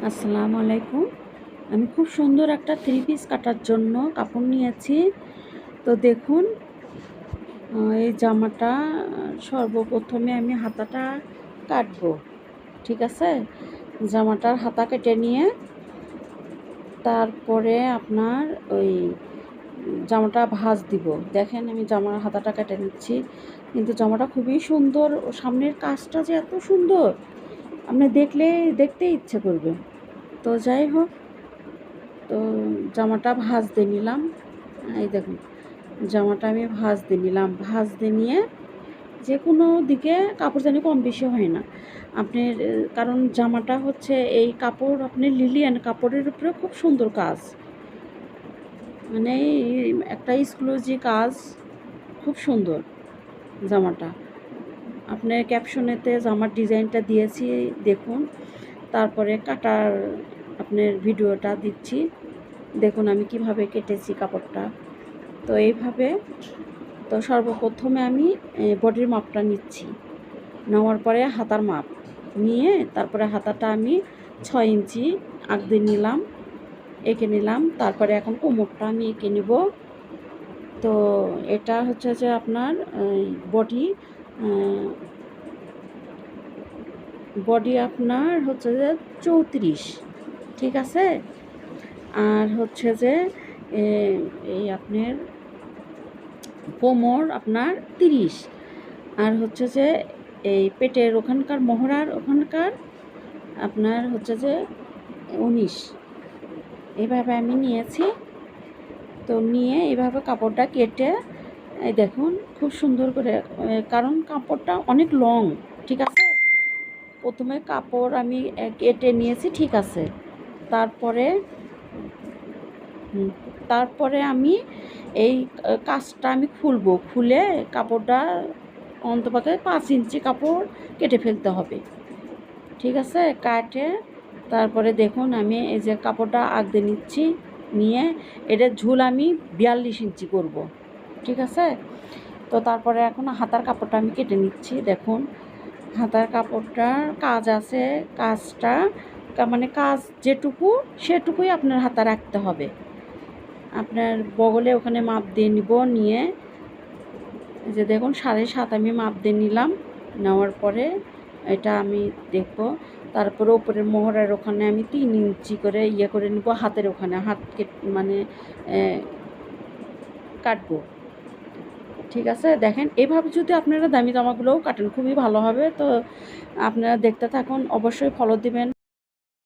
আসসালামু আলাইকুম। আমি খুব সুন্দর একটা থ্রি পিস কাটার জন্য কাপড় নিয়েছি। তো দেখুন, এই জামাটা সর্বপ্রথমে আমি হাতাটা কাটবো। ঠিক আছে? জামাটার হাতা কেটে নিয়ে তারপরে আপনার ওই জামাটা ভাঁজ দিব। দেখেন আমি জামার হাতাটা কেটে নিচ্ছি। কিন্তু জামাটা খুবই সুন্দর। ও সামনের কাজটা যে এত সুন্দর, আপনি দেখতে ইচ্ছে করবে। তো যাই হোক, তো জামাটা ভাঁজ দিয়ে নিলাম। এই দেখুন, জামাটা আমি ভাঁজ দিয়ে নিলাম। ভাঁজ দিয়ে নিয়ে যে কোনো দিকে কাপড় জানি কম বেশি হয় না আপনার, কারণ জামাটা হচ্ছে এই কাপড় আপনি লিলিয়ান কাপড়ের উপরে খুব সুন্দর কাজ, মানে একটা এক্সক্লুসিভ কাজ, খুব সুন্দর জামাটা। আপনার ক্যাপশনেতে জামার ডিজাইনটা দিয়েছি, দেখুন। তারপরে কাটার আপনার ভিডিওটা দিচ্ছি, দেখুন আমি কিভাবে কেটেছি কাপড়টা। তো এইভাবে, তো সর্বপ্রথমে আমি বডির মাপটা নিচ্ছি। নেওয়ার পরে হাতার মাপ নিয়ে তারপরে হাতাটা আমি 6 ইঞ্চি আঁক দিয়ে নিলাম, এঁকে নিলাম। তারপরে এখন কোমরটা আমি এঁকে নেব। তো এটা হচ্ছে যে আপনার বডি বডি আপনার হচ্ছে যে 34, ঠিক আছে। আর হচ্ছে যে এই আপনার কোমর আপনার 30, আর হচ্ছে যে এই পেটের ওখানকার মহড়ার ওখানকার আপনার হচ্ছে যে 19। এইভাবে আমি নিয়েছি। তো নিয়ে এইভাবে কাপড়টা কেটে, এই দেখুন খুব সুন্দর করে, কারণ কাপড়টা অনেক লং, ঠিক আছে। প্রথমে কাপড় আমি কেটে নিয়েছি, ঠিক আছে। তারপরে তারপরে আমি এই কাজটা আমি খুলে কাপড়টা অন্তপক্ষে 5 ইঞ্চি কাপড় কেটে ফেলতে হবে, ঠিক আছে। কাটে তারপরে দেখুন আমি এই যে কাপড়টা আঁকতে নিচ্ছি, নিয়ে এটার ঝুল আমি 42 ইঞ্চি করব, ঠিক আছে। তো তারপরে এখন হাতার কাপড়টা আমি কেটে নিচ্ছি। দেখুন হাতার কাপড়টার কাজ আছে, কাজটা মানে কাজ যেটুকু সেটুকুই আপনার হাতা রাখতে হবে। আপনার বগলে ওখানে মাপ দিয়ে নিব, নিয়ে যে দেখুন 7.5 আমি মাপ দিয়ে নিলাম। নেওয়ার পরে এটা আমি দেখব। তারপরে ওপরের মোহরের ওখানে আমি 3 ইঞ্চি করে করে নিব, হাতের ওখানে মানে কাটবো, ঠিক আছে। দেখেন এভাবে যদি আপনারা দামি জামাগুলোও কাটেন খুবই ভালো হবে। তো আপনারা দেখতে থাকুন, অবশ্যই ফলো দিবেন।